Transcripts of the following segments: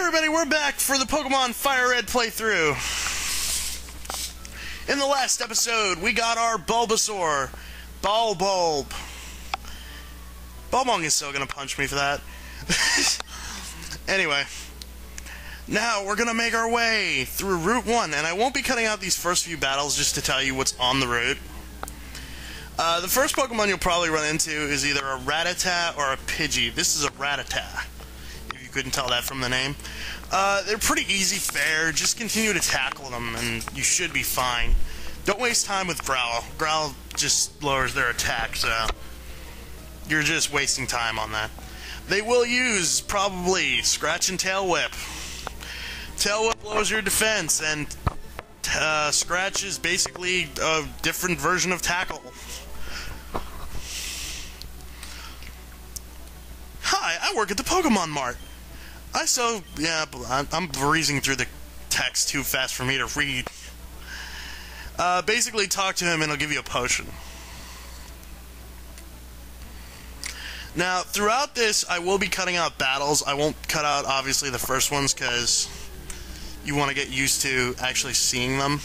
everybody, we're back for the Pokemon Fire Red playthrough. In the last episode, we got our Bulbasaur. Bulb. Bulbong is still gonna punch me for that. Anyway, now we're gonna make our way through Route 1, and I won't be cutting out these first few battles just to tell you what's on the route. The first Pokemon you'll probably run into is either a Rattata or a Pidgey. This is a Rattata, if you couldn't tell that from the name. They're pretty easy fare. Just continue to tackle them, and you should be fine. Don't waste time with Growl. Growl just lowers their attack, so you're just wasting time on that. They will use, probably, Scratch and Tail Whip. Tail Whip lowers your defense, and Scratch is basically a different version of Tackle. Hi, I work at the Pokemon Mart. I'm breezing through the text too fast for me to read. Basically, talk to him and he'll give you a potion. Now, throughout this, I will be cutting out battles. I won't cut out, obviously, the first ones, because you want to get used to actually seeing them.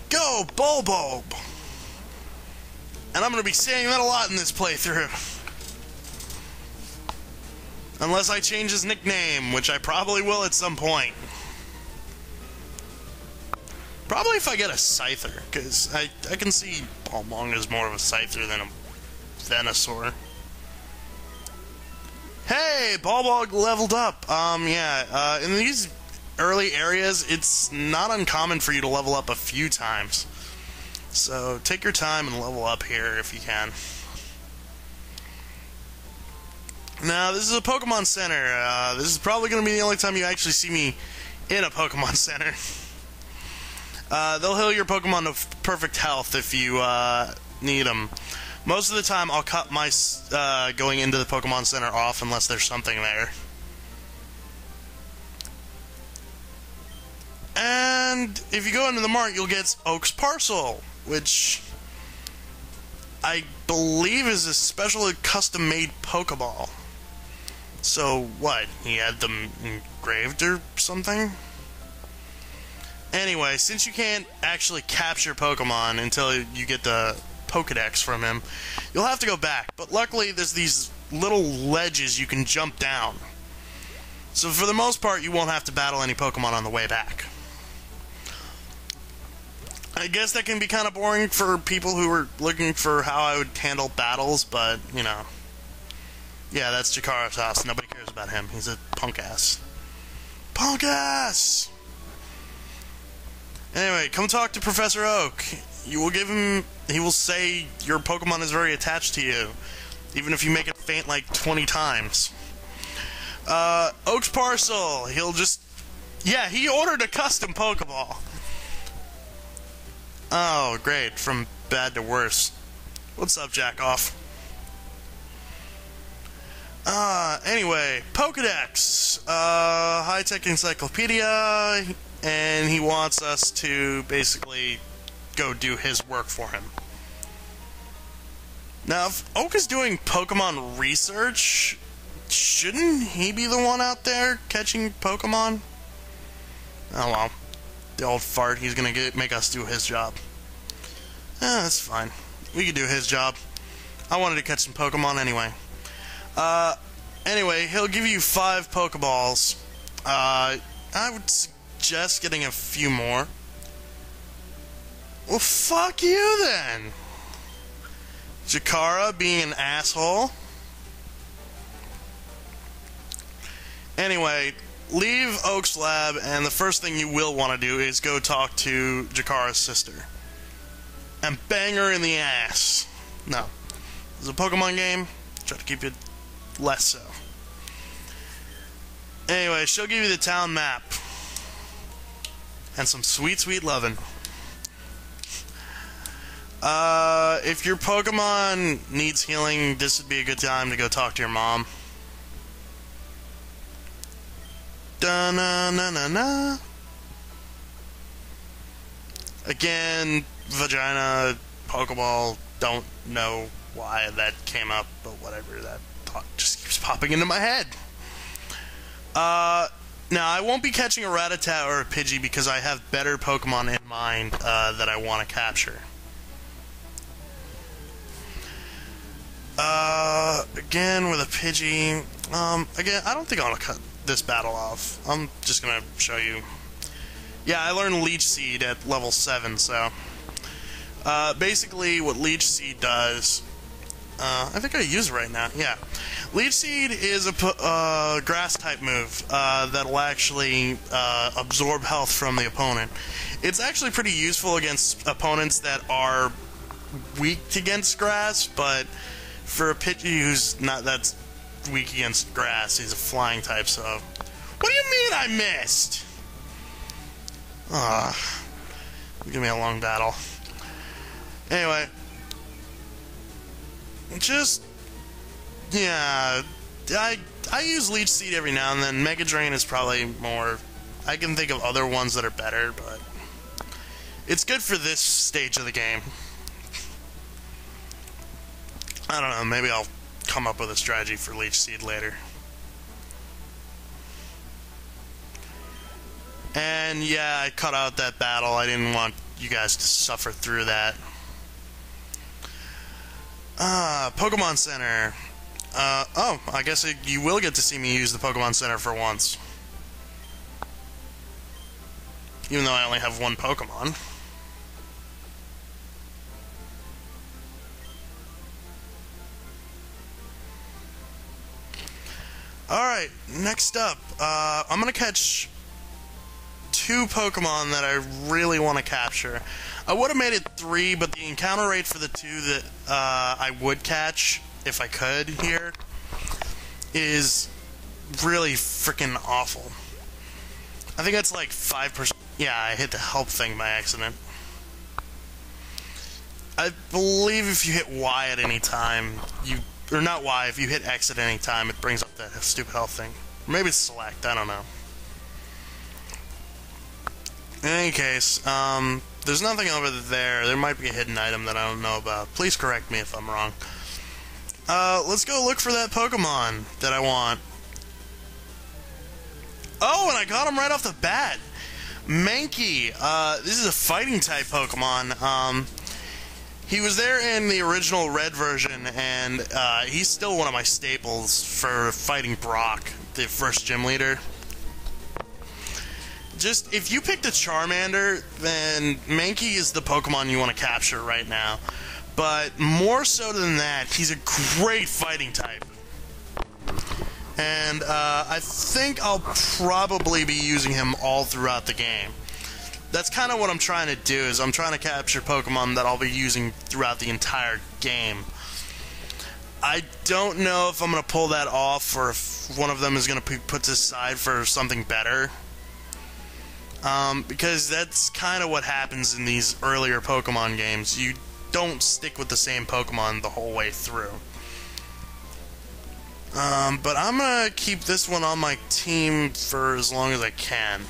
Go, Bulb! And I'm going to be saying that a lot in this playthrough. Unless I change his nickname, which I probably will at some point. Probably if I get a Scyther, because I can see Bulbong is more of a Scyther than a Venusaur. Hey, Bulbong leveled up. In these early areas, it's not uncommon for you to level up a few times. So take your time and level up here if you can. Now, this is a Pokemon Center. This is probably going to be the only time you actually see me in a Pokemon Center. They'll heal your Pokemon to perfect health if you need them. Most of the time, I'll cut my going into the Pokemon Center off unless there's something there. And if you go into the mart, you'll get Oak's Parcel, which I believe is a special custom-made Pokeball. So, what? He had them engraved or something? Anyway, since you can't actually capture Pokemon until you get the pokedex from him, you'll have to go back. But luckily, there's these little ledges you can jump down. So for the most part, you won't have to battle any Pokemon on the way back. I guess that can be kind of boring for people who are looking for how I would handle battles, but, you know. Yeah, that's Jakara's house. Nobody cares about him. He's a punk-ass. Punk-ass! Anyway, come talk to Professor Oak. You will give him... He will say your Pokemon is very attached to you, even if you make it faint like 20 times. Oak's Parcel. He'll just... Yeah, he ordered a custom Pokeball. Oh, great. From bad to worse. What's up, Jakoff? Anyway, Pokedex. High-tech encyclopedia, and he wants us to basically go do his work for him. Now, if Oak is doing Pokemon research, shouldn't he be the one out there catching Pokemon? Oh well. The old fart, he's gonna make us do his job. That's fine. We could do his job. I wanted to catch some Pokemon anyway. Anyway, he'll give you 5 Pokeballs. I would suggest getting a few more. Well, fuck you then! Jakara being an asshole. Anyway, leave Oak's lab, and the first thing you will want to do is go talk to Jakara's sister. And bang her in the ass. No. This is a Pokemon game. Try to keep it less so. Anyway, she'll give you the town map. And some sweet, sweet lovin'. If your Pokemon needs healing, this would be a good time to go talk to your mom. Da-na-na-na-na. Again, vagina, Pokeball, don't know why that came up, but whatever, that thought just keeps popping into my head. Now, I won't be catching a Rattata or a Pidgey because I have better Pokemon in mind that I want to capture. Again, with a Pidgey. Again, I don't think I want to cut this battle off. I'm just going to show you. Yeah, I learned Leech Seed at level 7, so... basically, what Leech Seed does... I think I use it right now, yeah. Leech Seed is a grass-type move that'll actually absorb health from the opponent. It's actually pretty useful against opponents that are weak against grass, but for a Pidgey who's not that weak against grass, he's a flying type, so... What do you mean I missed? Give me a long battle. Anyway... Just, yeah, I use Leech Seed every now and then. Mega Drain is probably more, I can think of other ones that are better, but it's good for this stage of the game. I don't know, maybe I'll come up with a strategy for Leech Seed later. And yeah, I cut out that battle. I didn't want you guys to suffer through that. Pokemon Center. Oh, I guess you will get to see me use the Pokemon Center for once. Even though I only have one Pokemon. Alright, next up, I'm gonna catch 2 Pokemon that I really want to capture. I would have made it 3, but the encounter rate for the 2 that I would catch, if I could here, is really freaking awful. I think that's like 5%. Yeah, I hit the help thing by accident. I believe if you hit Y at any time, or not Y, if you hit X at any time, it brings up that stupid health thing. Or maybe it's select, I don't know. In any case, there's nothing over there. There might be a hidden item that I don't know about. Please correct me if I'm wrong. Let's go look for that Pokemon that I want. Oh, and I got him right off the bat. Mankey. This is a fighting type Pokemon. He was there in the original red version, and he's still one of my staples for fighting Brock, the first gym leader. Just, if you picked a Charmander, then Mankey is the Pokemon you want to capture right now. But more so than that, he's a great fighting type. And I think I'll probably be using him all throughout the game. That's kind of what I'm trying to do, is I'm trying to capture Pokemon that I'll be using throughout the entire game. I don't know if I'm going to pull that off, or if one of them is going to be put aside for something better. Because that's kind of what happens in these earlier Pokemon games. You don't stick with the same Pokemon the whole way through. But I'm gonna keep this one on my team for as long as I can.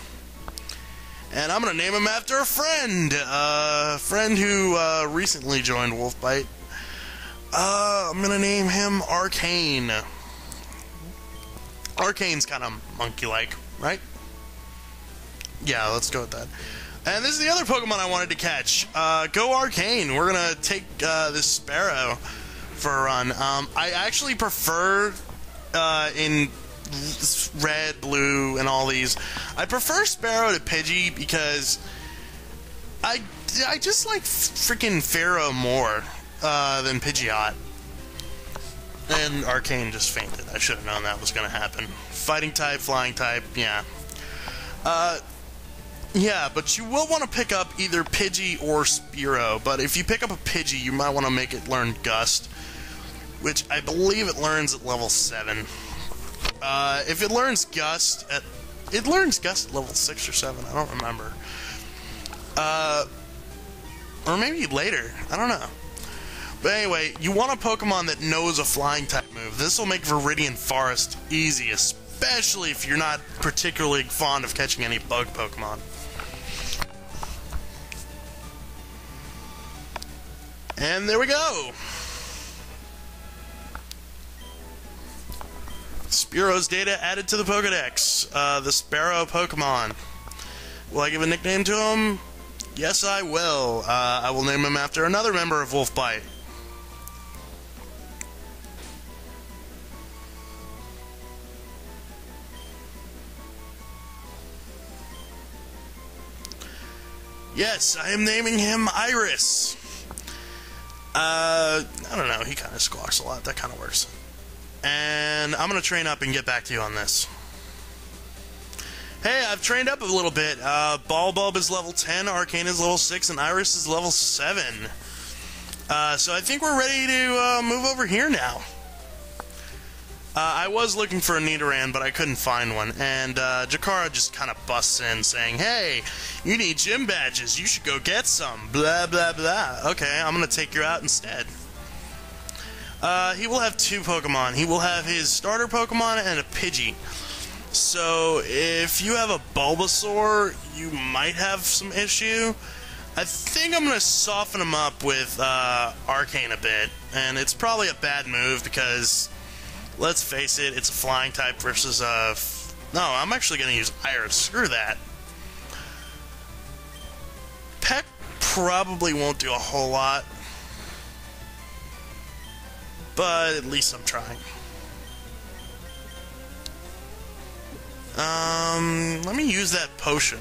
And I'm gonna name him after a friend who recently joined Wolfbite. I'm gonna name him Arcane. Arcane's kind of monkey-like, right? Yeah, let's go with that. And this is the other Pokemon I wanted to catch. Go Arcane. We're gonna take this Spearow for a run. I actually prefer in red, blue, and all these. I prefer Spearow to Pidgey because I just like freaking Pharaoh more than Pidgeot. And Arcane just fainted. I should have known that was gonna happen. Fighting type, flying type, yeah. Yeah, but you will want to pick up either Pidgey or Spearow, but if you pick up a Pidgey, you might want to make it learn Gust, which I believe it learns at level 7. If it learns Gust at... It learns Gust at level 6 or 7, I don't remember. Or maybe later, I don't know. But anyway, you want a Pokemon that knows a flying type move. This will make Viridian Forest easy, especially if you're not particularly fond of catching any bug Pokemon. And there we go! Spearow's data added to the pokedex. The spearow Pokemon. Will I give a nickname to him? Yes, I will. I will name him after another member of Wolfbite. Yes, I am naming him Iris. I don't know, he kind of squawks a lot, that kind of works. And I'm going to train up and get back to you on this. Hey, I've trained up a little bit. Bulb is level 10, Arcane is level 6, and Iris is level 7. So I think we're ready to move over here now. I was looking for a Nidoran, but I couldn't find one, and Jakara just kind of busts in saying, hey, you need gym badges, you should go get some, blah, blah, blah. Okay, I'm going to take you out instead. He will have 2 Pokemon. He will have his starter Pokemon and a Pidgey. So, if you have a Bulbasaur, you might have some issue. I think I'm going to soften him up with Arcane a bit, and it's probably a bad move because... let's face it, it's a flying type versus a... no, I'm actually going to use Iris. Screw that. Peck probably won't do a whole lot. But at least I'm trying. Let me use that potion.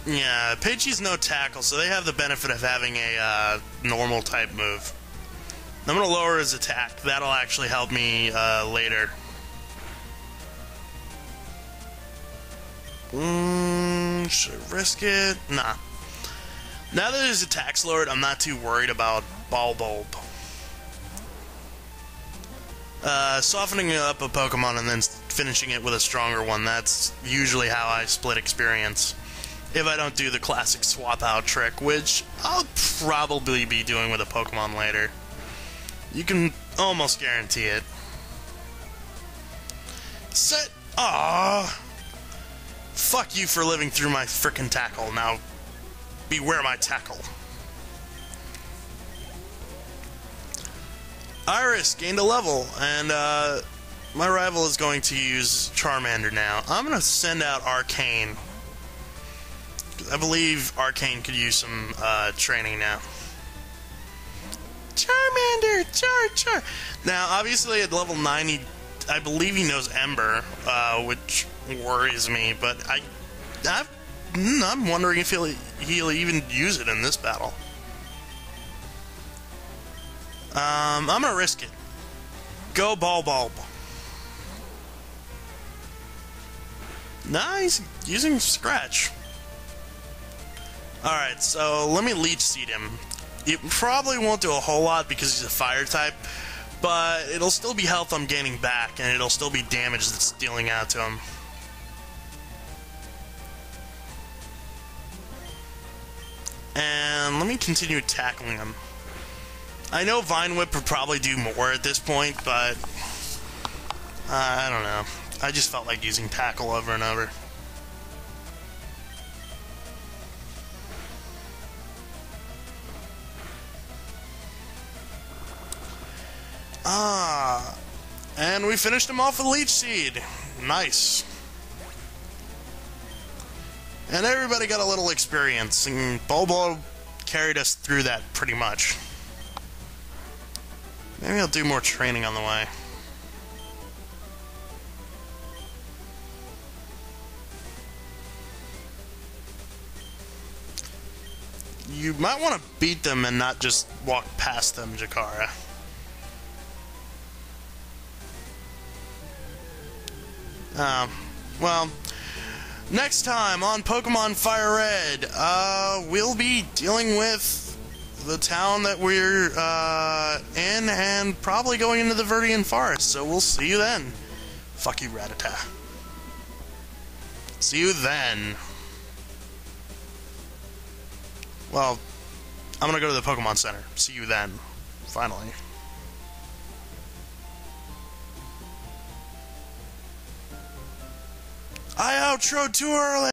Yeah, Pidgey's no tackle, so they have the benefit of having a normal type move. I'm going to lower his attack. That'll actually help me later. Should I risk it? Nah. Now that his attack's lowered, I'm not too worried about Bulb. Softening up a Pokemon and then finishing it with a stronger one, that's usually how I split experience. If I don't do the classic swap out trick, which I'll probably be doing with a Pokemon later. You can almost guarantee it. Set. Aww. Fuck you for living through my frickin' tackle. Now, beware my tackle. Iris gained a level, and my rival is going to use Charmander now. I'm going to send out Arcane. I believe Arcane could use some training now. Charmander! Char! Now, obviously at level 9, I believe he knows Ember, which worries me, but I'm wondering if he'll even use it in this battle. I'm gonna risk it. Go Bulb. Nice, using Scratch. Alright, so let me Leech Seed him. It probably won't do a whole lot because he's a fire type, but it'll still be health I'm gaining back, and it'll still be damage that's dealing out to him. And let me continue tackling him. I know Vine Whip would probably do more at this point, but I don't know. I just felt like using Tackle over and over. And we finished him off with Leech Seed. Nice. And everybody got a little experience, and Bulb carried us through that pretty much. Maybe I'll do more training on the way. You might want to beat them and not just walk past them, Jakara. Well, next time on Pokemon Fire Red, we'll be dealing with the town that we're in and probably going into the Verdian Forest, so we'll see you then. Fuck you, Rattata. See you then. Well, I'm gonna go to the Pokemon Center. See you then. Finally. I outroed too early!